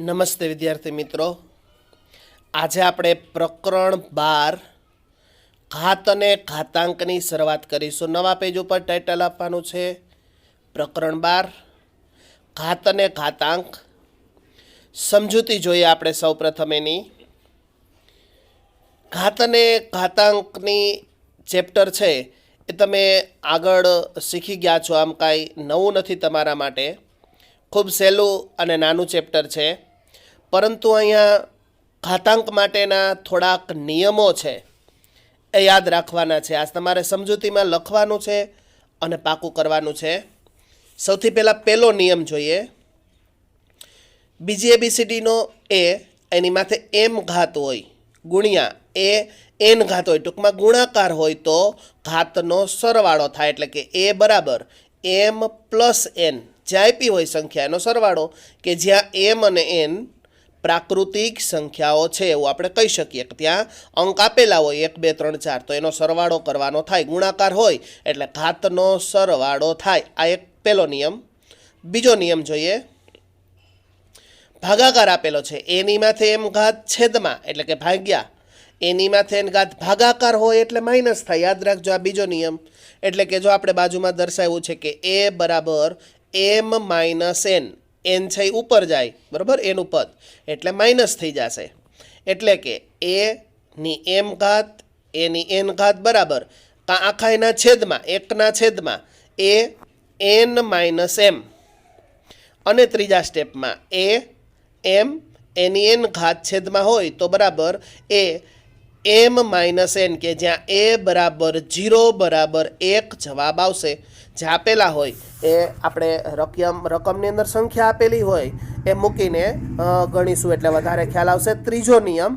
નમસ્તે વિદ્યાર્થી મિત્રો, આજે આપણે પ્રકરણ 12 ઘાત અને ઘાતાંકની શરૂઆત કરીશું. નવા પેજ ઉપર ટાઇટલ આપવાનું છે પ્રકરણ 12 ઘાત અને ઘાતાંક. સમજૂતી જોઈએ આપણે સૌપ્રથમ એની. ઘાત અને ઘાતાંકની ચેપ્ટર છે એ તમે આગળ શીખી ગયા છો, આમ કાંઈ નવું નથી તમારા માટે. ખૂબ સહેલું અને નાનું ચેપ્ટર છે, પરંતુ અહીંયા ઘાતાંક માટેના થોડાક નિયમો છે એ યાદ રાખવાના છે. આ તમારે સમજૂતીમાં લખવાનું છે અને પાકું કરવાનું છે. સૌથી પહેલાં પહેલો નિયમ જોઈએ. બીજી એબીસીડીનો એ એની માથે એમ ઘાત હોય ગુણ્યા એ એન ઘાત હોય, ટૂંકમાં ગુણાકાર હોય તો ઘાતનો સરવાળો થાય. એટલે કે એ બરાબર એમ પ્લસ એન, જ્યાં આપી હોય સંખ્યા એનો સરવાળો, કે જ્યાં એમ અને એન પ્રાકૃતિક સંખ્યાઓ છે એવું આપણે કહી શકીએ. કે ત્યાં અંક આપેલા હોય 1 2 3 4, તો એનો સરવાળો કરવાનો થાય. ગુણાકાર હોય એટલે ઘાતનો સરવાળો થાય. આ એક પહેલો નિયમ. બીજો નિયમ જોઈએ. ભાગાકાર આપેલો છે, એની માથે એમ ઘાત છેદમાં એટલે કે ભાગ્યા, એની માથે એન ઘાત ભાગાકાર હોય એટલે માઇનસ થાય. યાદ રાખજો આ બીજો નિયમ. એટલે કે જો આપણે બાજુમાં દર્શાવ્યું છે કે એ બરાબર એમ માઇનસ એન, એન છે એ ઉપર જાય બરાબર, એનું પદ, એટલે માઇનસ થઈ જશે. એટલે કે એની એમ ઘાત એની એન ઘાત બરાબર આખા એના છેદમાં, એકના છેદમાં એ એન માઇનસ એમ. અને ત્રીજા સ્ટેપમાં એ એમ એની એન ઘાત છેદમાં હોય તો બરાબર એ એમ માઇનસ એન, કે જ્યાં એ બરાબર 0 બરાબર 1 જવાબ આવશે. જે આપેલા હોય એ આપણે રકમની અંદર સંખ્યા આપેલી હોય એ મૂકીને ગણીશું એટલે વધારે ખ્યાલ આવશે. ત્રીજો નિયમ,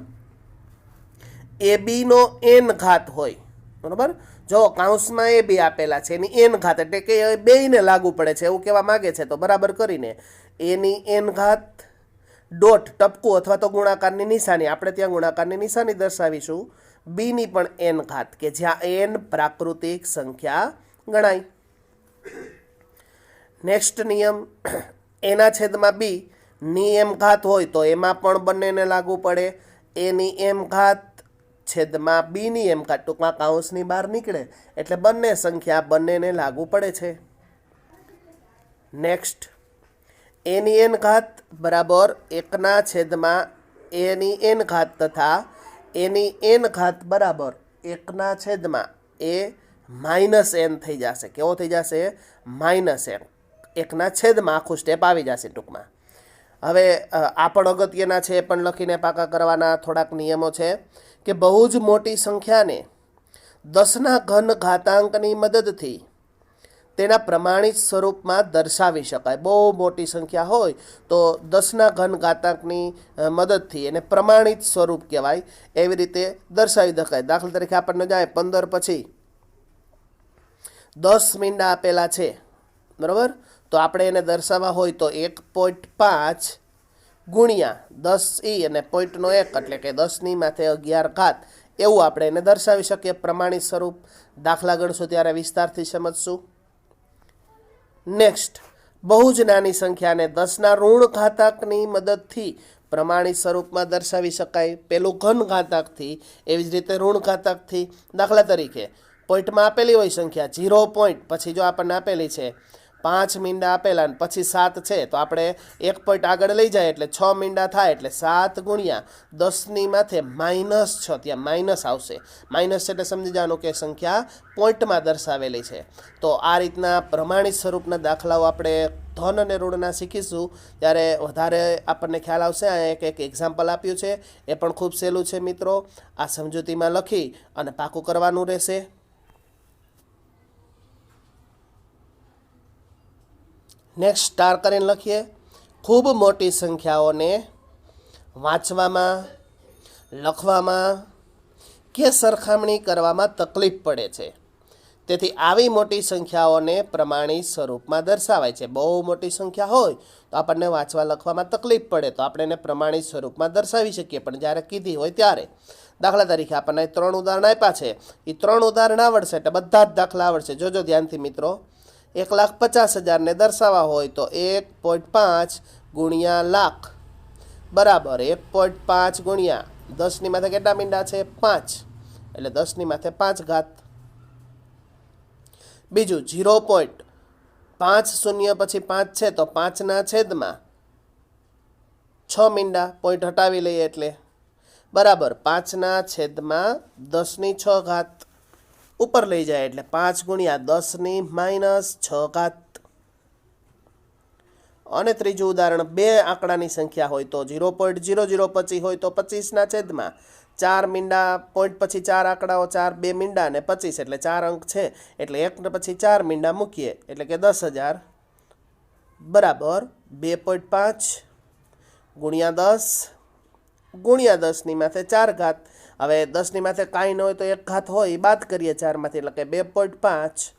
એ બીનો એન ઘાત હોય બરાબર. જો કાઉન્સમાં એ બી આપેલા છે, એની એન ઘાત એટલે કે બેયને લાગુ પડે છે એવું કહેવા માગે છે, તો બરાબર કરીને એની એન ઘાત ડોટ ટપકું અથવા તો ગુણાકારની નિશાની, આપણે ત્યાં ગુણાકારની નિશાની દર્શાવીશું. બીની પણ એન ઘાત, કે જ્યાં એન પ્રાકૃતિક સંખ્યા ગણાય. નેક્સ્ટ નિયમ, એના છેદમાં બી ની એમ ઘાત હોય તો એમાં પણ બંનેને લાગુ પડે. એની એમ ઘાત છેદમાં બીની એમ ઘાત, ટૂંકમાં કાઉન્સની બહાર નીકળે એટલે બંને સંખ્યા બંનેને લાગુ પડે છે. નેક્સ્ટ, એની એન ઘાત બરાબર એકના છેદમાં એની એન ઘાત તથા એની એન ઘાત બરાબર એકના છેદમાં એ માઇનસ એન થઈ જશે. કેવો થઈ જશે? Minus N. એકના છેદમાં આખું સ્ટેપ આવી જશે ટૂંકમાં. હવે આ પણ અગત્યના છે, એ પણ લખીને પાકા કરવાના થોડાક નિયમો છે. કે બહુ જ મોટી સંખ્યાને 10ના ઘન ઘાતાંકની મદદથી તેના પ્રમાણિત સ્વરૂપમાં દર્શાવી શકાય. બહુ મોટી સંખ્યા હોય તો 10ના ઘન ઘાતાંકની મદદથી એને પ્રમાણિત સ્વરૂપ કહેવાય, એવી રીતે દર્શાવી શકાય. દાખલા તરીકે આપણને જાય 15 પછી 10 મીંડા આપેલા છે બરાબર, તો આપણે એને દર્શાવવા હોય તો 1.5 ગુણ્યા 10 અને પોઈન્ટનો 1 એટલે કે 10ની માથે 11 ઘાત, એવું આપણે એને દર્શાવી શકીએ પ્રમાણિત સ્વરૂપ. દાખલા ગણશું ત્યારે વિસ્તારથી સમજશું. નેક્સ્ટ, બહુ જ નાની સંખ્યાને 10ના ઋણ ઘાતાંકની મદદથી પ્રમાણિત સ્વરૂપમાં દર્શાવી શકાય. પેલું ઘન ઘાતાંકથી, એવી જ રીતે ઋણ ઘાતાંકથી. દાખલા તરીકે પોઈન્ટમાં આપેલી હોય સંખ્યા 0 પોઈન્ટ, પછી જો આપણને આપેલી છે 5 મીંડા આપેલા અને પછી 7 છે, તો આપણે 1 પોઈન્ટ આગળ લઈ જાય એટલે 6 મીંડા થાય, એટલે 7 ગુણ્યા 10ની માથે -6, ત્યાં માઇનસ આવશે. માઇનસ એટલે સમજી જવાનું કે સંખ્યા પોઈન્ટમાં દર્શાવેલી છે. તો આ રીતના પ્રમાણિત સ્વરૂપના દાખલાઓ આપણે ધન અને ઋણના શીખીશું ત્યારે વધારે આપણને ખ્યાલ આવશે. આ એક એક્ઝામ્પલ આપ્યું છે, એ પણ ખૂબ સહેલું છે મિત્રો. આ સમજૂતીમાં લખી અને પાકું કરવાનું રહેશે. નેક્સ્ટ, સ્ટાર કરીને લખીએ. ખૂબ મોટી સંખ્યાઓને વાંચવામાં, લખવામાં કે સરખામણી કરવામાં તકલીફ પડે છે, તેથી આવી મોટી સંખ્યાઓને પ્રમાણિત સ્વરૂપમાં દર્શાવાય છે. બહુ મોટી સંખ્યા હોય તો આપણને વાંચવા લખવામાં તકલીફ પડે તો આપણે એને પ્રમાણિત સ્વરૂપમાં દર્શાવી શકીએ, પણ જ્યારે કીધી હોય ત્યારે. દાખલા તરીકે આપણને 3 ઉદાહરણ આપ્યા છે, એ 3 ઉદાહરણ આવડશે એટલે બધા જ દાખલા આવડશે. જોજો ધ્યાનથી મિત્રો. 1,50,000 ને દર્શાવવા હોય તો 1.5 ગુણ્યા લાખ બરાબર 1.5 ગુણ્યા 10 ની માથે કેટલા મીંડા છે 5 એટલે 10 ની માથે 5 ઘાત. બીજું 0.5 શૂન્ય પછી 5 છે તો 5 ના છેદમાં 6 મીંડા પોઈન્ટ હટાવી લઈએ એટલે બરાબર 5 ના છેદમાં 10 ની 6 ઘાત ઉપર લઈ જાય એટલે 5 ગુણ્યા 10 ની -6 ઘાત. અને ત્રીજું ઉદાહરણ બે આંકડાની સંખ્યા હોય તો 0.0025 હોય તો 25 ના છેદમાં 4 મીંડા પોઈન્ટ પછી 4 આંકડાઓ 4 2 મીંડા અને 25 એટલે 4 અંક છે એટલે 1 ને પછી 4 મીંડા મૂકીએ એટલે કે 10,000 બરાબર 2.5 ગુણ્યા 10 ગુણ્યા 10 ની માથે 4 ઘાત. હવે 10 ની માથે કાંઈ ન હોય તો 1 ઘાત હોય બાદ કરીએ 4 માંથી એટલે કે 2.5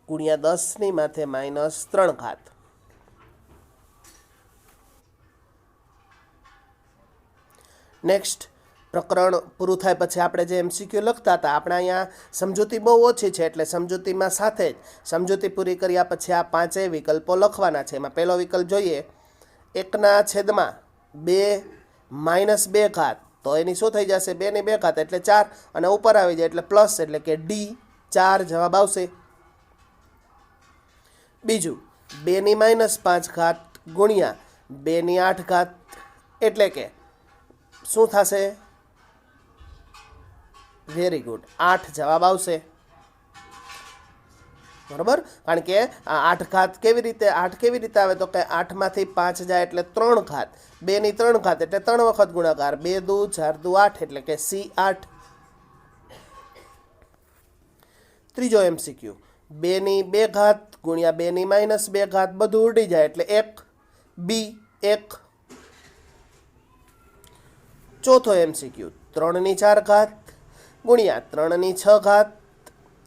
ગુણ્યા 10 ની માથે -3 ઘાત. નેક્સ્ટ પ્રકરણ પૂરું થાય પછી આપણે જે એમસીક્યુ લખતા હતા આપણે અહીંયા સમજૂતી બહુ ઓછી છે એટલે સમજૂતીમાં સાથે જ સમજૂતી પૂરી કર્યા પછી આ 5 વિકલ્પો લખવાના છે. એમાં પહેલો વિકલ્પ જોઈએ 1 ના છેદમાં 2 -2 ઘાત તો એની શું થઈ જશે 2 ની 2 ઘાત એટલે 4 અને ઉપર આવી જાય એટલે પ્લસ એટલે કે ડી 4 જવાબ આવશે. બીજું 2 ની -5 ઘાત ગુણ્યા 2 ની 8 ઘાત એટલે કે શું થશે વેરી ગુડ 8 જવાબ આવશે બરાબર. કારણ કે આ 8 ઘાત કેવી રીતે આવે તો કે 8 માંથી 5 જાય એટલે 3 ઘાત 2 ની 3 ઘાત એટલે 3 વખત ગુણાકાર 2 દુ 4 દુ 8 એટલે કે C8. ત્રીજો એમસીક્યુ 2 ની 2 ઘાત ગુણ્યા 2 ની -2 ઘાત બધું ઉડી જાય એટલે 1 B 1. ચોથો એમસીક્યુ 3 ની 4 ઘાત ગુણ્યા 3 ની 6 ઘાત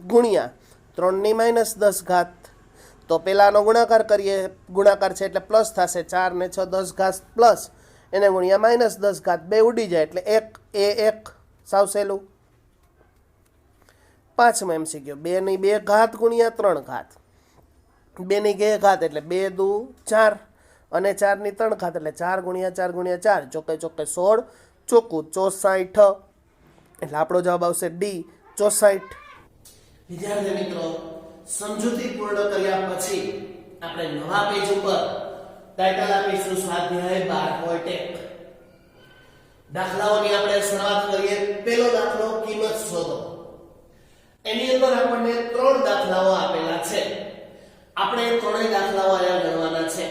ગુણ્યા 3 ની -10 ઘાત તો પહેલાનો ગુણાકાર કરીએ ગુણાકાર છે એટલે પ્લસ થશે 4 ને 6 10 ઘાત પ્લસ એને ગુણ્યા -10 ઘાત બે ઉડી જાય એટલે 1 એ 1 સાવ સહેલું. પાંચમો એમસીક્યુ 2 ની 2 ઘાત ગુણ્યા 3 ઘાત 2 ની 2 ઘાત એટલે 2 દુ 4 અને 4 ની 3 ઘાત એટલે 4 ગુણ્યા 4 ગુણ્યા 4 ચોકે ચોકે 16 ચોખ્ખું 64 એટલે આપણો જવાબ આવશે ડી 64. વિદ્યાર્થી મિત્રો સમજૂતી પૂર્ણ કર્યા પછી આપણે નવા પેજ ઉપર ટાઇટલ આપીશું સ્વાધ્યાય 12.1. દાખલાઓની આપણે શરૂઆત કરીએ. પહેલો દાખલો કિંમત શોધો. એની અંદર આપણને 3 દાખલાઓ આપેલા છે. આપણે ત્રણેય દાખલાઓ અહીંયા ગણવાના છે.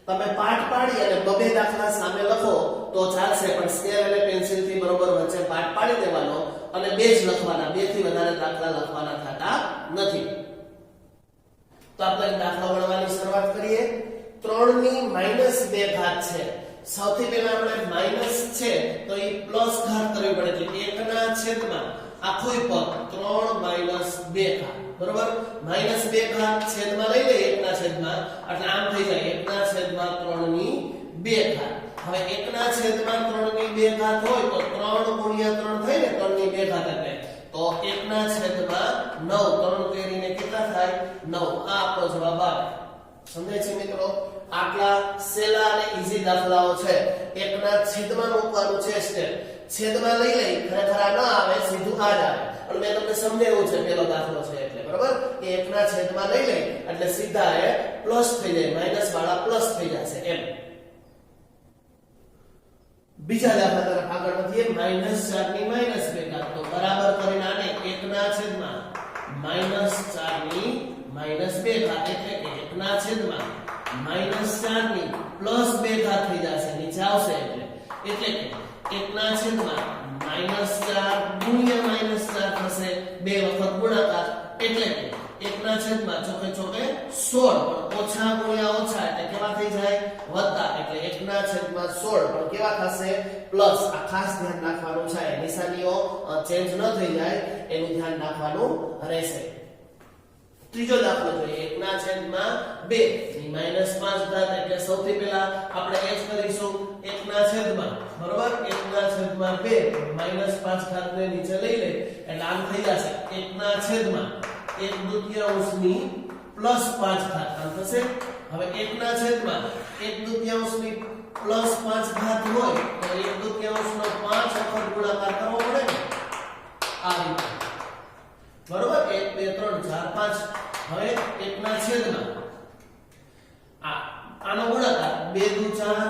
તમે પાઠ પાડી અને બબે દાખલા સામે લખો તો ચાલશે પણ સ્કેલ અને પેન્સિલ થી બરોબર વચ્ચે પાઠ પાડી દેવાનો અને બે જ લખવાના, બે થી વધારે દાખલા લખવાના થતા નથી. તો આપણે દાખલા ગણવાની શરૂઆત કરીએ. 3 ની -2 ઘાત છે. સૌથી પહેલા આપણે માઈનસ છે તો એ પ્લસ ઘાત કરવી પડે એટલે 1 ના છેદમાં આખું પદ 3 - 2 ઘાત બરોબર. -2 ઘાત છેદમાં લઈ લઈએ 1 ના છેદમાં એટલે આમ થઈ જાય 1 ના છેદમાં 3 ની 2 ઘાત. હવે 1 ના છેદમાં 3 ની 2 ઘાત હોય તો 3 ગુણ્યા 3 થાય ને 3 ની 2 ઘાત એટલે તો 1 ના છેદમાં 9 3 કરીને કેટલા થાય 9. આ આપણો જવાબ આવે. સમજાય છે મિત્રો? આટલા સેલા અને ઈઝી દાખલાઓ છે. 1 ના છેદમાં મૂકવાનું છે સ્ટેપ. છેદમાં લઈ લઈ ખરેખર આ ન આવે સીધું આ જ આવે પણ મેં તમને સમજાવ્યું છે પેલો દાખલો છે એટલે બરાબર કે 1 ના છેદમાં લઈ લઈ એટલે સીધા એ પ્લસ થઈ જાય માઈનસ વાળા પ્લસ થઈ જશે એમ. બીજા દાખલા તરફ આગળ વધીએ. -4 ની -2 ઘાત તો બરાબર કરીને આને 1 ના છેદમાં -4 ની -2 ઘાત એટલે કે 1 ના છેદમાં -4 ની +2 ઘાત થઈ જશે નીચે આવશે એટલે કે 1 ના છેદમાં -4 ગુણ્યા -4 થશે બે વખત ગુણાકાર એટલે કે 1 ના છેદમાં ચોકે ચોકે 16 પણ ઓછા ગુણ્યા ઓછા એટલે કેવા થઈ જાય વત્તા એટલે 1 ના છેદમાં 16 પણ કેવા થશે પ્લસ. આ ખાસ ધ્યાન રાખવાનું છે નિશાનીઓ ચેન્જ ન થઈ જાય એનું ધ્યાન રાખવાનું રહેશે. ત્રીજો દાખલો જોઈએ. 1 ના છેદમાં 2 ની -5 ઘાત એટલે સૌથી પહેલા આપણે એ જ કરીશું 1 ના છેદમાં બરોબર 1 ના છેદમાં 2 -5 ઘાત ને નીચે લઈ લે એટલે આમ થઈ જશે 1 ના છેદમાં 1/2 ની +5 ઘાત આમ થશે. હવે 1 ના છેદમાં 1/2 ની +5 ઘાત હોય તો 1/2 નો 5 વખત ગુણાકાર કરવો પડે ને આ રીતે બરોબર 1 2 3 4 5 હવે 1 ના છેદમાં આનો ગુણાકાર 2 દુ 4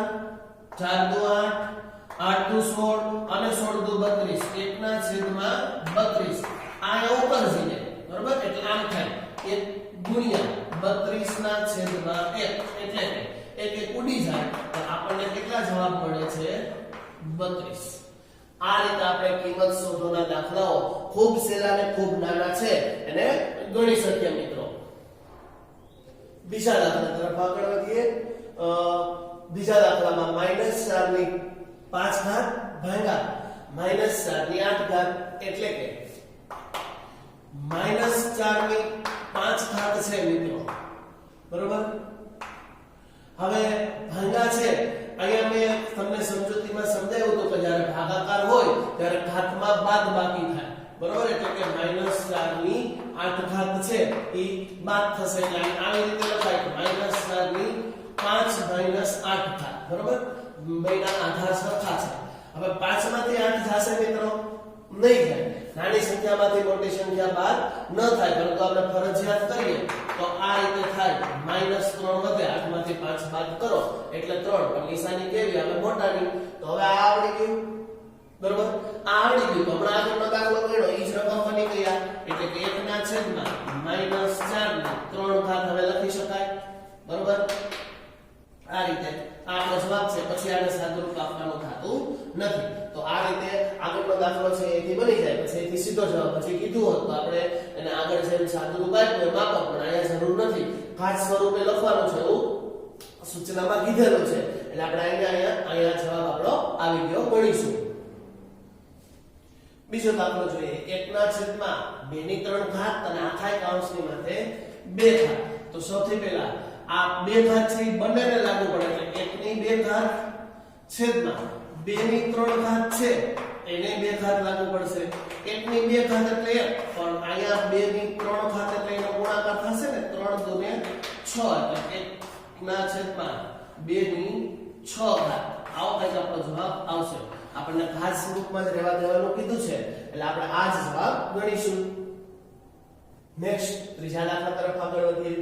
4 દુ 8 8 દુ 16 અને 16 દુ 32 1 ના છેદમાં 32 આ ઉપર જઈને બરોબર એટલે આમ થાય 1 ગુણ્યા 32 ના છેદમાં 1 એટલે કે એક એક ઉડી જાય તો આપણને કેટલા જવાબ મળે છે 32 આ રીતે આપણે કિંમત શોધવાના દાખલાઓ ખૂબ સહેલા અને ખૂબ નાના છે એને ગણી શકીએ મિત્રો બીજા દાખલા તરફ આગળ વધીએ બીજા દાખલામાં -4 ની 5 ઘાત ભાગ્યા -4 ની 8 ઘાત એટલે કે -4 ની 5 ઘાત છે મિત્રો બરોબર હવે ભાગા છે અહીંયા મેં તમને સમજૂતીમાં સમજાવ્યું હતું કે જ્યારે ભાગાકાર હોય ત્યારે ઘાતમાં બાદબાકી થાય બરોબર એટલે કે -4 ની 8 ઘાત છે ઈ બાદ થશે એટલે આવી રીતે લખાય કે -4 ની 5 - 8 ઘાત બરોબર બેના આધાર સરખા છે હવે 5 માંથી 8 જશે મિત્રો નહીં થાય નાની સંખ્યામાંથી મોટી સંખ્યા બાદ ન થાય પરંતુ આપણે ફરજિયાત કરીએ તો આ રીતે થાય -3 વધે 8 માંથી 5 બાદ કરો એટલે 3 પણ નિશાની કેવી આવે મોટાની તો હવે આ આવડી ગયું બરોબર આ આવડી ગયું તો હમણાં આગળનો દાખલો ગણો ઈ જ રકમ બની ગયા એટલે કે 1 ના છેદમાં -4 ની 3 ઘાત હવે લખી શકાય બરોબર આ રીતે આપણો જવાબ છે પછી આને સાદુરૂપ આપવાનું થતું નથી તો આ રીતે આગળનો દાખલો છે એથી બની જાય પછી એથી સીધો જવાબ પછી કીધું હોત તો આપણે એને આગળ જેમ સાદુરૂપ આપ્યું એ માપક પણ અહીંયા જરૂર નથી ખાસ સ્વરૂપે લખવાનું છે એવું સૂચનામાં કીધેલું છે એટલે આપણે અહીંયા જવાબ આપણો આવી ગયો ગણીશું બીજો દાખલો જોઈએ 1 ના છેદમાં 2 ની 3 ઘાત અને આખાય કૌંસની માથે 2 ઘાત તો સૌથી પહેલા આ 2 ઘાત છે બંનેને લાગુ પડે એટલે 1 ની 2 ઘાત છેદમાં 2 ની 3 ઘાત છે એને 2 ઘાત લાગુ પડશે 1 ની 2 ઘાત એટલે 1 પણ અહીંયા 2 ની 3 ઘાત એટલે એનો ગુણાકાર થશે ને 3 દુ ને 6 એટલે 1 ના છેદમાં 2 ની 6 ઘાત આવો કંઈક આપણો જવાબ આવશે આપણને ખાસ સ્વરૂપમાં જ રહેવા દેવાનું કીધું છે એટલે આપણે આ જ જવાબ ગણીશું નેક્સ્ટ ત્રીજા દાખલા તરફ આગળ વધીએ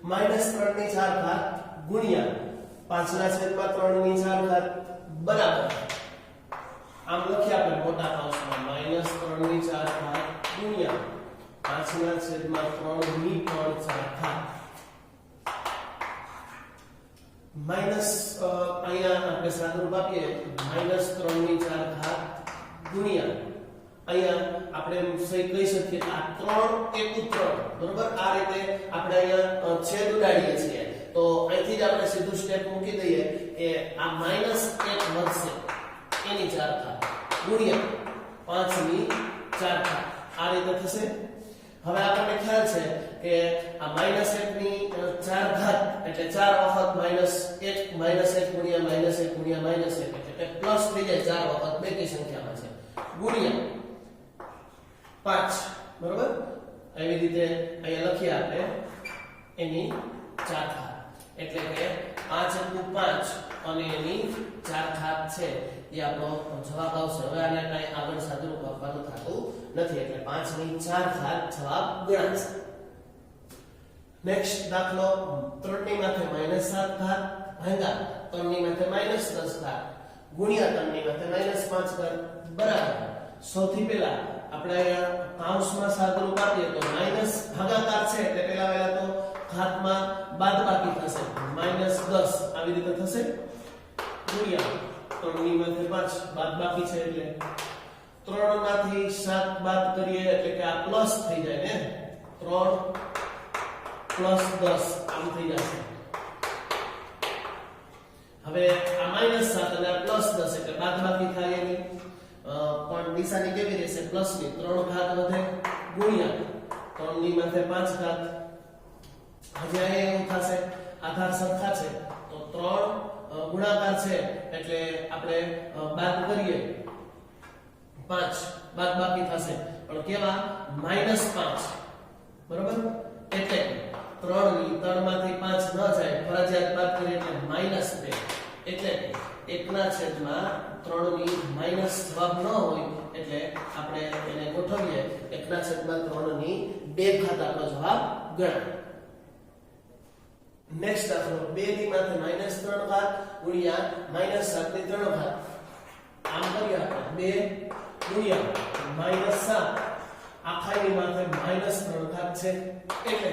-3 ની 4 ઘાત ગુણ્યા 5 ના છેદમાં 3 ની 4 ઘાત બરાબર આમ લખીએ આપણે મોટા કૌંસમાં -3 ની 4 ઘાત ગુણ્યા 5 ના છેદમાં 3 ની 4 ઘાત માઈનસ અહીંયા આપણે સાદુરૂપ આપીએ -3 ની 4 ઘાત ગુણ્યા અહીંયા આપણે સહી કહી શકીએ આ 3 1 3 બરોબર આ રીતે આપણે અહીંયા છેદ ઉડાડીએ છીએ તો અહીંથી જ આપણે સીધું સ્ટેપ મૂકી દઈએ કે આ -1 વધશે એની 4 ઘાત ગુણ્યા 5 ની 4 ઘાત આ રીતે થશે હવે આપણને ખ્યાલ છે કે આ -1 ની 4 ઘાત એટલે 4 વખત -1 ગુણ્યા -1 ગુણ્યા -1 એટલે કે પ્લસ થઈ જાય 4 વખત બેકી સંખ્યામાં છે ગુણ્યા 5 બરોબર એવી રીતે અહીંયા લખીએ આપણે એની 4 ઘાત એટલે કે 5 * 5 અને એની 4 ઘાત છે એ આપણો જવાબ આવશે હવે આને કઈ આગળ સાદુરૂપ આપવાનું થતું નથી એટલે 5 ની 4 ઘાત જવાબ ગણાશે નેક્સ્ટ દાખલો 3 ની માથે -7 ઘાત ભાગ્યા 3 ની માથે -10 ઘાત ગુણ્યા 3 ની માથે -5 ઘાત બરાબર સૌથી પહેલા આપણે અહીંયા કૌંસમાં સાદુરૂપ આપીએ તો માઈનસ ભાગાકાર છે એટલે પહેલા તો ઘાતમાં બાદબાકી થશે -10 આવી રીતે થશે ગુણ્યા 3 ની માથે 5 બાદબાકી છે એટલે 3 માંથી 7 બાદ કરીએ એટલે કે આ પ્લસ થઈ જાય ને 3 + 10 આમ થઈ જશે હવે આ -7 અને આ +10 એટલે બાદબાકી થાય એની પણ નિશાની કેવી રહેશે પ્લસ ની 3 ઘાત વધે ગુણ્યા 3 ની માથે 5 ઘાત હજી અહીંયા એવું થશે આધાર સરખા છે તો 3 ગુણાકાર છે એટલે આપણે બાદ કરીએ 5 બાદબાકી થશે પણ કેવા -5 બરોબર એટલે 3 ની 3 માંથી 5 ન જાય ફરજિયાત બાદ કરીએ એટલે -2 એટલે 1/3 ની માઈનસ જવાબ ન હોય એટલે આપણે એને ગોઠવીએ 1/3 ની 2 ઘાત આપણો જવાબ ગણાય. નેક્સ્ટ દાખલો 2 ની માથે -3 ઘાત ગુણ્યા -7 ની 3 ઘાત. આમ કરીએ આપણે 2 ગુણ્યા -7 આખાની માથે -3 ઘાત છે એટલે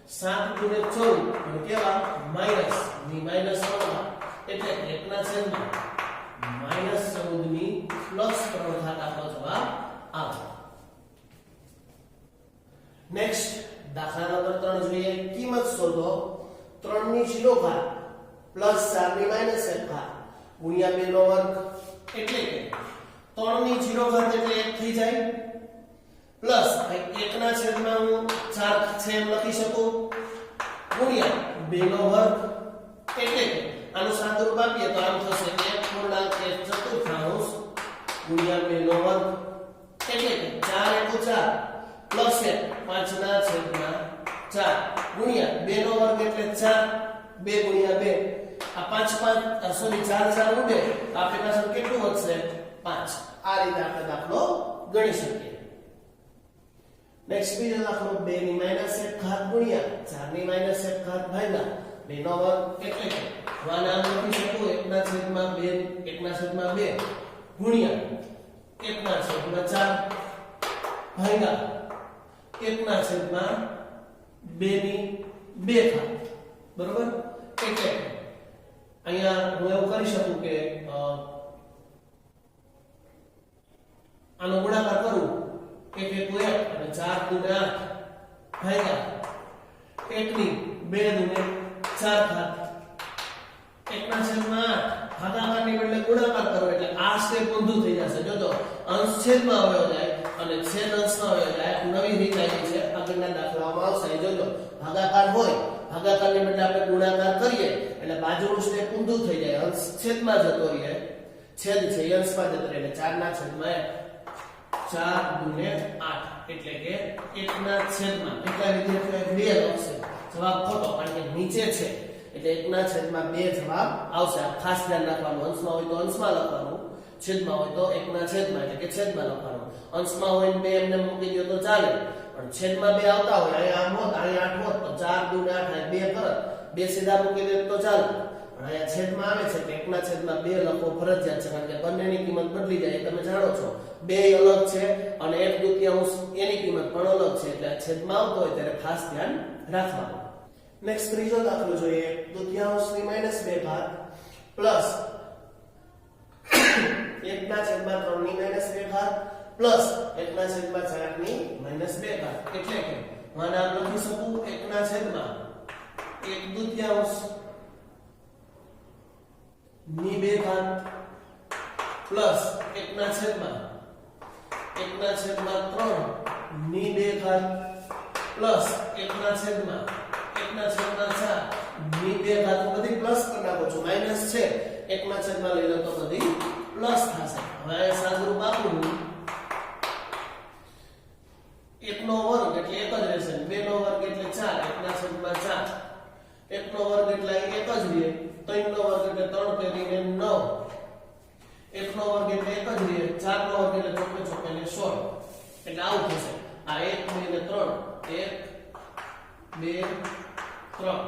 7 × 14 અને કેવા માઈનસ ની -3 ઘાત એટલે 1/14 ની +3 ઘાત આપણો જવાબ આવે. નેક્સ્ટ દાખલા નંબર 3 જોઈએ. કિંમત શોધો 3 ની 0 ઘાત +4 ની -1 ઘાત ગુણ્યા 2 નો વર્ગ એટલે કે 3 ની 0 ઘાત એટલે 1 થઈ જાય પ્લસ 1/4 હું 4 છે એમ લખી શકું ગુણ્યા 2 નો વર્ગ એટલે કે આનું સાદુરૂપ આપીએ તો આમ થશે 1/1/4 ગુણ્યા 2 નો વર્ગ એટલે કે 4 × 4 પ્લસ 1 5/4 ગુણ્યા 2 નો વર્ગ એટલે 4 2 ગુણ્યા 2 આ 5 સોરી 4 4 ઉડે આપણી પાસે કેટલું વધશે 5. આ રીતે આપણે દાખલો ગણી શકીએ. નેક્સ્ટ બીજો દાખલો 2 ની -1 ઘાત ગુણ્યા 4 ની -1 ઘાત ભાગ્યા 2 નો વર્ગ એટલે કે આને આમ લખી શકું 1/2 ગુણ્યા 1/4 ભાગ્યા 1/2 ની 2 ઘાત બરોબર. એટલે અહીંયા હું એવું કરી શકું કે આનો ગુણાકાર કરું 1 × 1 અને 4 × 8 ભાગ્યા 1 ની 2 × 4 ઘાત 1/8 ભાગાકારની બદલે ગુણાકાર કરો એટલે આ સ્ટેપ ઊંધું થઈ જશે. જો અંશ છેદમાં આવ્યો જાય અને છેદ અંશમાં આવ્યો જાય નવી રીત આવી છે આગળના દાખલામાં આવશે. જોજો ભાગાકાર હોય ભાગાકારની બદલે આપણે ગુણાકાર કરીએ એટલે બાજુનું સ્ટેપ ઊંધું થઈ જાય અંશ છેદમાં જતો રહે છેદ છે અંશમાં જતો રહે એટલે 4/4 એટલે કે 1/માં કેટલા વિદ્યાર્થીઓએ 2 લખશે. જવાબ ખોટો કારણ કે નીચે છે એટલે 1/2 જવાબ આવશે. આ ખાસ ધ્યાન રાખવાનું. અંશમાં હોય તો અંશમાં લખવાનું છેદમાં હોય તો 1/માં એટલે કે છેદમાં લખવાનું. અંશમાં હોય 2 એમને મૂકી દો તો ચાલે પણ છેદમાં 2 આવતા હોય અહીંયા આમ હોત અહીંયા 8 હોત તો 4 × 8 2 કરત 2 સીધા મૂકી દે તો ચાલે પણ અહીંયા છેદમાં આવે છે એટલે 1/2 લખવો ફરજિયાત છે કારણ કે બંનેની કિંમત બદલી જાય તમે જાણો છો. 2 અલગ છે અને 1/2 એની કિંમત પણ અલગ છે એટલે છેદમાં આવતો હોય ત્યારે ખાસ ધ્યાન રાખવાનું. નેક્સ્ટ ત્રીજો દાખલો જોઈએ. 2/3 ની -2 ઘાત પ્લસ 1/3 ની -2 ઘાત પ્લસ 1/4 ની -2 ઘાત એટલે કે આને આમ લખી શકું 1/1/2 ની 2 ઘાત પ્લસ 1/1/3 ની 2 ઘાત પ્લસ 1/4 ની 2 ઘાત બધી પ્લસ કરી નાખો છો માઈનસ છે 1/4 લઈ લો તો બધી પ્લસ થશે. હવે આ સાદુરૂપ આપું 1 નો વર્ગ એટલે 1 જ રહેશે 2 નો વર્ગ એટલે 4 1/4 1 નો વર્ગ એટલે 1 જ રહે 3 નો વર્ગ એટલે 3 તેરીને 9 1 નો વર્ગ એટલે 1 જ રહે 4 નો વર્ગ એટલે 4 ચોકે 16 એટલે આવું થશે. આ 1 2 ને 3 1 2 3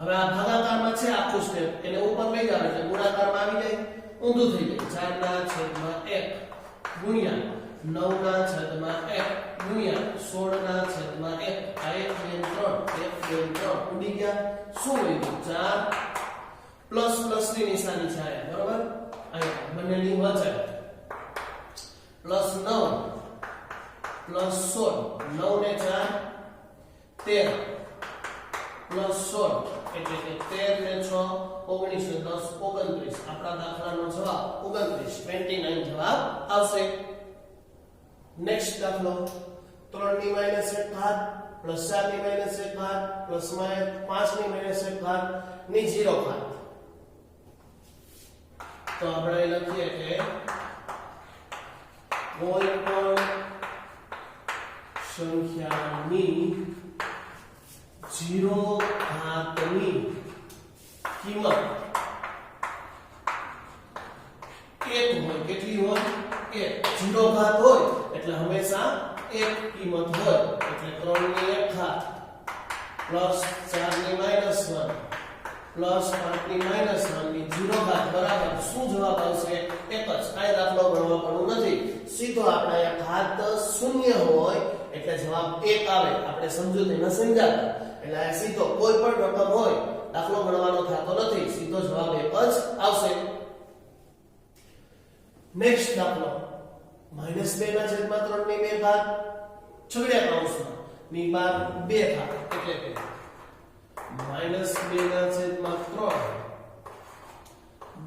હવે આ ભાગાકારમાં છે આખું સ્ટેપ એને ઉપર લઈ જાવ એટલે ગુણાકારમાં આવી જાય ઊંધું થઈ જાય 4/1 ગુણ્યા 9/1 ગુણ્યા 16/1 આ 1 2 3 ઉડી ગયા શું મળ્યું 4 પ્લસ પ્લસ ની નિશાની છે આયા બરોબર અહીંયા બંનેની વચ્ચે પ્લસ 9 પ્લસ 16 9 ને 4 13 પ્લસ 16 એટલે કે 13 ને 6 19 10 29 આપણા દાખલાનો જવાબ 29 જવાબ આવશે. નેક્સ્ટ દાખલો 3 ની -1 ઘાત પ્લસ 4 ની -1 ઘાત પ્લસ 5 ની -1 ઘાત ની 0 ઘાત. તો આપણે લખીએ કે કોઈ પણ સંખ્યાની 0 ઘાતની કિંમત 1 હોય કેટલી હોય 1 0 ઘાત હોય એટલે હંમેશા 1 કિંમત હોય એટલે 3 ની 1 ઘાત પ્લસ 4 ની -1 પ્લસ 5 ની -1 ની 0 ઘાત બરાબર શું જવાબ આવશે 1 જ કાઈ દાખલો ગણવા પડવું નથી સીધો આપણે અહીંયા ઘાત 0 હોય એટલે જવાબ 1 આવે આપણે સમજૂતીમાં સમજાવ્યા એટલે આ સીધો કોઈ પણ રકમ હોય દાખલો ગણવાનો થતો નથી સીધો જવાબ 1 જ આવશે નેક્સ્ટ દાખલો -2 ના છેદમાં 3 ની 2 ઘાત છગડીયા કૌંસમાં ની બાદ 2 ઘાત એટલે કે -2 ના છેદમાં 3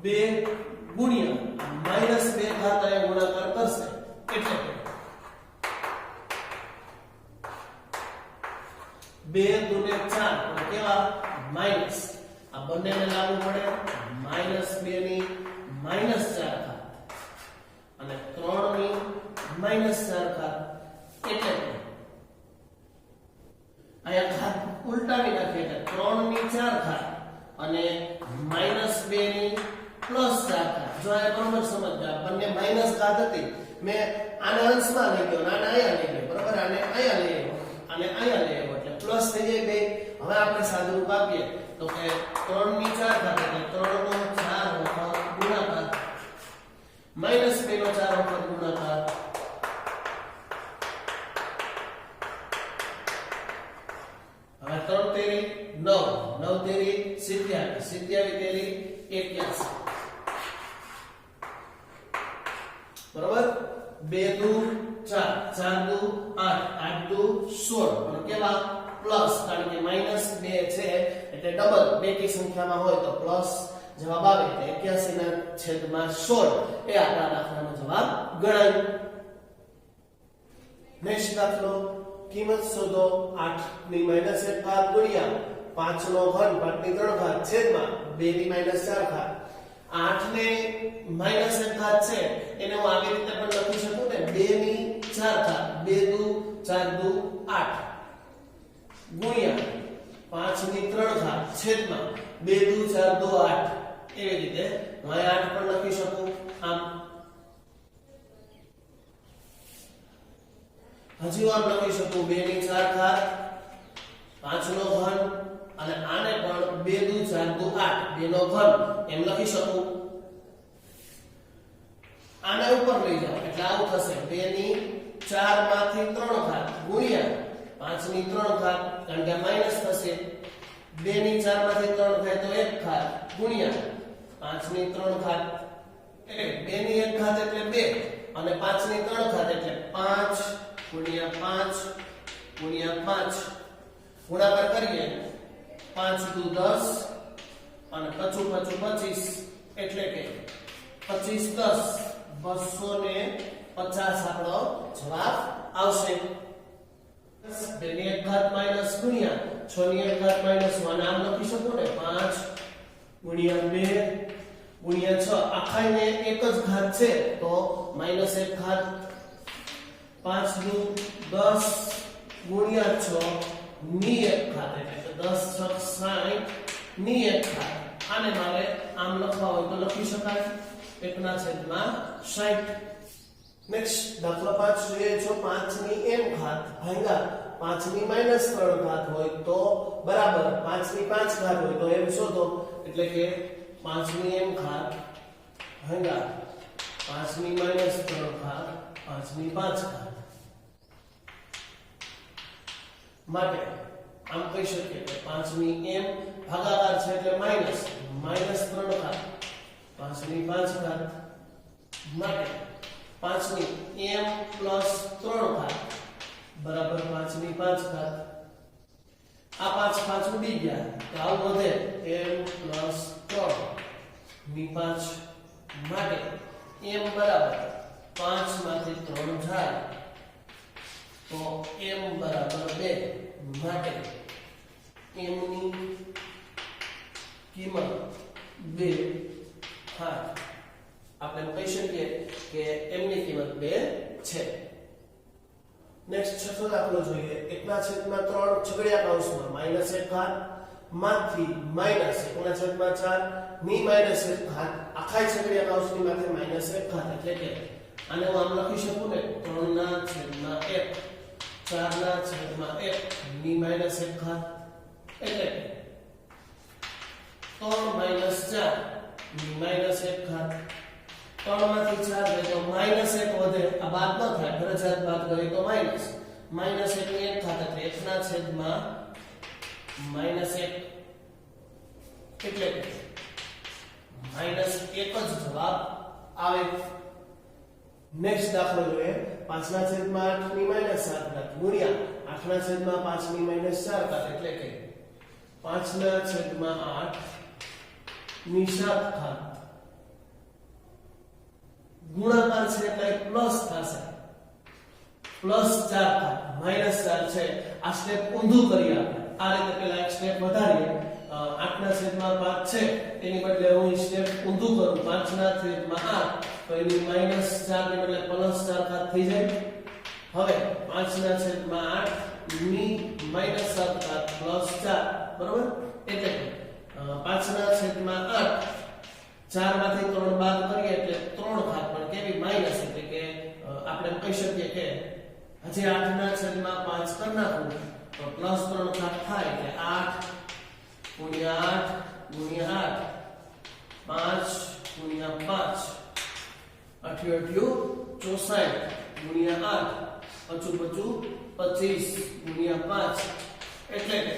2 ગુણ્યા -2 ઘાત એ ગુણાકાર કરશે એટલે કે 2 દુને 4 તો કેવા માઈનસ આ બંનેને લાગુ પડે -2 ની -4 ઘાત અને 3 ની -4 ઘાત એટલે કે આયા ઘાત ઉલટાવી નાખીએ એટલે 3 ની 4 ઘાત અને -2 ની +4 ઘાત જો આ બરાબર સમજજો બંને માઈનસ ઘાત હતી મેં આને અંશમાં લઈ ગયો અને આને અહીંયા લઈ ગયો બરાબર આને અહીંયા લઈ ગયો અને અહીંયા લઈ ગયો એટલે પ્લસ થઈ જાય બે હવે આપણે સાદુરૂપ આપીએ તો કે 3 ની 4 ઘાત એટલે 3 નો 4 વખત ગુણાકાર -2 નો 4 વખત ગુણાકાર હવે 3 તેરી 9 9 તેરી 27 27 તેરી 81 બરાબર 2 દુ 4 4 દુ 8 8 દુ 16 પણ કેવા પ્લસ કારણ કે -2 છે એટલે ડબલ બેકી સંખ્યામાં હોય તો પ્લસ જવાબ આવે એટલે 81 ના છેદમાં 16 એ આપણા દાખલાનો જવાબ ગણાય નેક્સ્ટ દાખલો કિંમત શોધો 8 ની -1 ઘાત ગુણ્યા 5 નો ઘન 5 ની 3 ઘાત છેદમાં 2 ની -4 ઘાત 8 ને -1 ઘાત છે એને હું આવી રીતે પણ લખી શકું ને 2 ની 4 ઘાત 2 દુ 4 દુ 8 ગુણ્યા 5 ની 3 ઘાત છેદમાં 2 દુ 4 દુ 8 એવી રીતે હું 8 પણ લખી શકું આમ હજી વાર લખી શકું 2 ની 4 ઘાત 5 નો ઘન અને આને પણ 2 દુ 4 દુ 8 2 નો ઘન એમ લખી શકું આને ઉપર લઈ જાઓ એટલે આવું થશે 2 ની 4 માંથી 3 ઘાત ગુણ્યા 5 ની 3 ઘાત કારણ કે માઈનસ થશે 2 ની 4 માંથી 3 થાય તો 1 ઘાત ગુણ્યા 5 ની 3 ઘાત એટલે 2 ની 1 ઘાત એટલે 2 અને 5 ની 3 ઘાત એટલે 5 ગુણ્યા 5 ગુણ્યા 5 ગુણાકાર કરીએ 5 દુ 10 અને 5 5 25 એટલે કે 25 10 250 આપણો જવાબ આવશે 2 ની 1 ઘાત માઈનસ ગુણ્યા 6 ની 1 ઘાત માઈનસ 1 આમ લખી શકો ને 5 ગુણ્યા 2 ગુણ્યા 6 આખાને એક જ ઘાત છે તો -1 ઘાત 5 દુ 10 ગુણ્યા 6 ની 1 ઘાત એટલે 10 6 60 ની 1 ઘાત આને મારે આમ લખવા હોય તો લખી શકાય 1 ના છેદમાં 60 નેક્સ્ટ દાખલા 5 જોઈએ જો 5 ની m ઘાત ભાગ્યા 5 ની -3 ઘાત હોય તો બરાબર 5 ની 5 ઘાત હોય તો m શોધો એટલે કે 5 ની m ઘાત ભાગ્યા 5 ની -3 ઘાત 5 ની 5 ઘાત માટે આમ કહી શકીએ કે 5 ની m ભાગાકાર છે એટલે -3 ઘાત 5 ની 5 ઘાત માટે 5 ની m પ્લસ 3 ઘાત બરાબર 5 ની 5 ઘાત આ 5 5 ઉડી ગયા તો આવું વધે m પ્લસ 3 ની 5 માટે m બરાબર 5 માંથી 3 જાય તો m બરાબર 2 માટે m ની કિંમત 2 થાય આપણે કહી શકીએ કે m ની કિંમત 2 છે નેક્સ્ટ છઠ્ઠો દાખલો જોઈએ 1/3 છગડીયા કૌંસમાં -1 ઘાત માંથી માઈનસ 1/4 ની માઈનસ 1 ઘાત આખા છેદીયા કૌંસની માથે માઈનસ 1 ઘાત એટલે કે આને હું આમ લખી શકું ને 3/1 4/1 ની માઈનસ 1 ઘાત એટલે કે 3 - 4 ની માઈનસ 1 ઘાત 3 માંથી 4 જાય તો માઈનસ 1 વધે આ બાદ ન થાય ફરજિયાત બાદ કરીએ તો માઈનસ 1 ની 1 ઘાત એટલે 1/-1 એટલે કે -1 જ જવાબ આવે. નેક્સ્ટ દાખલો જોઈએ 5/8 ની -7 ઘાત ગુણ્યા 8/5 ની -4 ઘાત એટલે કે 5/8 ની 7 ઘાત ગુણાકાર છે એટલે પ્લસ થશે +4 ઘાત -4 છે આ સ્ટેપ ઊંધું કરી આપણે આ રીતે પેલા એક સ્ટેપ વધારીએ 8/5 છે એની બદલે હું સ્ટેપ ઊંધું કરું 5/8 તો એની -4 ની બદલે +4 ઘાત થઈ જાય. હવે 5/8 ની -7 ઘાત +4 બરોબર એટલે કે 5/8 4 માંથી 3 બાદ કરીએ એટલે 3 ઘાત પણ કેવી માઈનસ એટલે કે આપણે કહી શકીએ કે હજી 8/5 કરી નાખું તો +3 ઘાત થાય એટલે 8 × 8 × 8 5 × 5 8 64 × 8 25 × 5 એટલે કે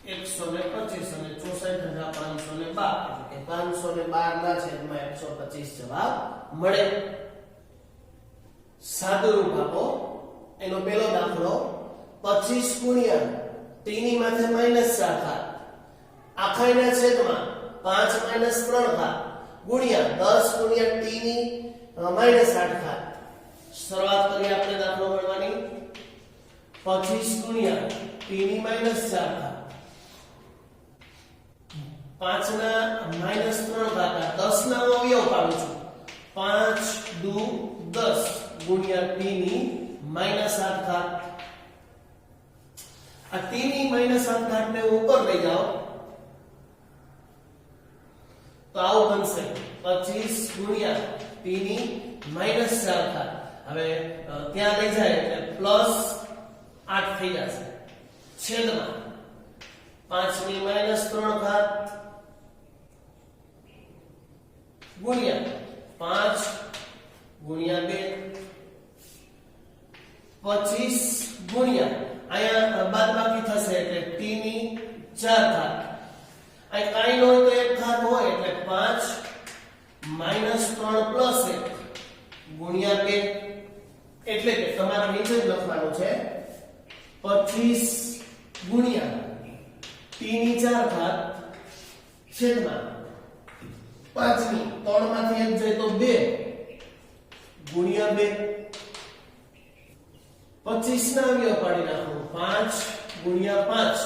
125 અને 64 512 એટલે કે 512/125 જવાબ મળે. સાદુરૂપ આપો એનો પહેલો દાખલો 25 ગુણ્યા t ની માથે -4 ઘાત આખાઈના છેદમાં 5 - 3 ઘાત ગુણ્યા 10 ગુણ્યા t ની -8 ઘાત. શરૂઆત કરીએ આપણે દાખલો મળવાની 25 ગુણ્યા t ની -4 ઘાત 5 ના -3 ઘાત 10 ના અવયવ પાડું છું 5 દુ 10 ગુણ્યા t ની -8 ઘાત. આ t ની -8 ઘાત ને ઉપર લઈ જાઓ તો આવું બનશે 25 ગુણ્યા t ની -4 ઘાત. હવે ત્યાં લઈ જાય એટલે +8 થઈ જશે છેદમાં 5 ની -3 ઘાત ગુણ્યા 5 ગુણ્યા 2 25 ગુણ્યા અહીંયા બાદબાકી થશે એટલે t ની 4 ઘાત. અહીં કાઈ ન હોય તો એક ઘાત હોય એટલે 5 -3 + 1 ગુણ્યા 2 એટલે કે તમારે નીચે જ લખવાનું છે 25 ગુણ્યા t ની 4 ઘાત છેદમાં 5 ની 3 માંથી 1 જાય તો 2 ગુણ્યા 2 25 ના અવયવ પાડી નાખો 5 ગુણ્યા 5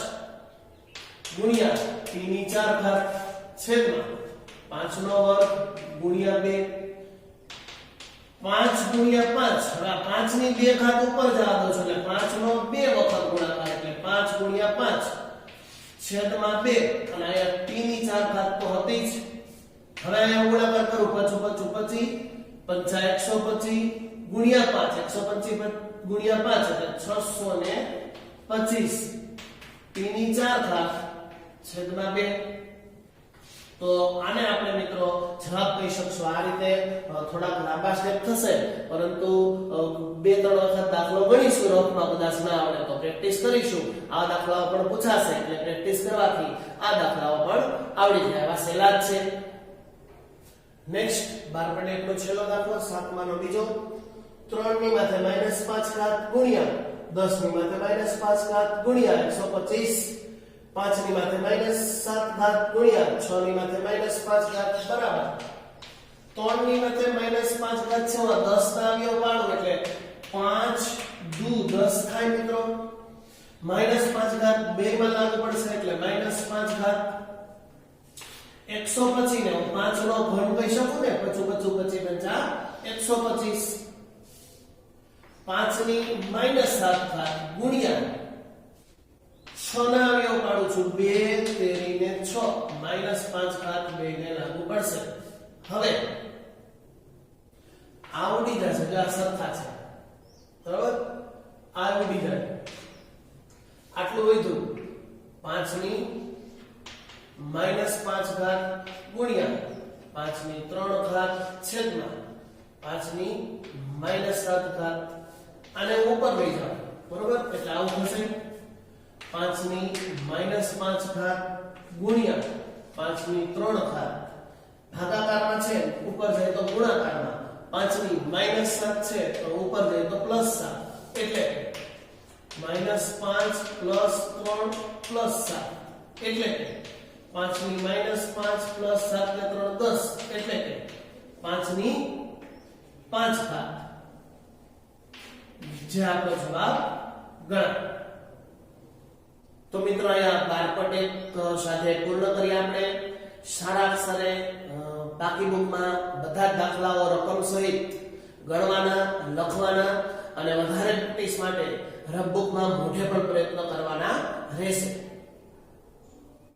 ગુણ્યા t ની 4 ઘાત છેદમાં 5 નો વર્ગ ગુણ્યા 2 5 ગુણ્યા 5 હવે 5 ની 2 ઘાત ઉપર જવા દો છો એટલે 5 નો 2 વખત ગુણાકાર એટલે 5 ગુણ્યા 5 છેદમાં 2 અને અહીંયા t ની 4 ઘાત તો હતી જ. હવે અહીંયા ગુણાકાર કરું 25 25 125 ગુણ્યા 5 125 ગુણ્યા 5 એટલે 625 t ની 4 ઘાત છેદમાં 2. તો આને આપણે મિત્રો જવાબ કહી શકશું. આ રીતે થોડાક લાંબા સ્ટેપ થશે પરંતુ 2-3 વખત દાખલો ગણીશું રફમાં કદાચ ના આવડે તો પ્રેક્ટિસ કરીશું. આ દાખલાઓ પણ પૂછાશે એટલે પ્રેક્ટિસ કરવાથી આ દાખલાઓ પણ આવડી જાય એવા સહેલા જ છે. નેક્સ્ટ 12.1 નો છેલ્લો દાખલો 7માનો બીજો 3 ની માથે -5 ઘાત ગુણ્યા 10 ની માથે -5 ઘાત ગુણ્યા 125 5 ની માથે -7 ઘાત ગુણ્યા 6 ની માથે -5 ઘાત બરાબર 3 ની માથે -5 ઘાત છે 10 ના અવયવ પાડું એટલે 5 દુ 10 થાય મિત્રો -5 ઘાત 2 માં લાગુ પડશે એટલે -5 ઘાત 125 ને 5 નો ઘન કહી શકું ને 25 25 125 5 ની -7 ઘાત ગુણ્યા 6 6 ના અવયવ પાડું છું 2 3 ને 6 -5 ઘાત 2 ને લાગુ પડશે. હવે આ ઉડી જશે જો આ સરખા છે બરાબર આ ઉડી જાય આટલું વધ્યું 5 ની -5 ઘાત ગુણ્યા 5 ની 3 ઘાત છેદમાં 5 ની -7 ઘાત આને ઉપર લઈ જાઓ બરોબર એટલે આવું થશે 5 ની -5 ઘાત ગુણ્યા 5 ની 3 ઘાત ભાગાકારમાં છે ઉપર જાય તો ગુણાકારમાં 5 ની -7 છે તો ઉપર જાય તો +7 એટલે -5 +3 +7 એટલે 5 ની -5 +7 ને 3 10 એટલે કે 5 ની 5 ઘાત જે આપણો જવાબ ગણાય. તો મિત્રો અહીંયા 12 પટ સાથે પૂર્ણ કરી આપણે સારા અક્ષરે બાકી બુકમાં બધા જ દાખલાઓ રકમ સહિત ગણવાના લખવાના અને વધારે પ્રેક્ટિસ માટે રફ બુકમાં મોઢે પણ પ્રયત્ન કરવાના રહેશે.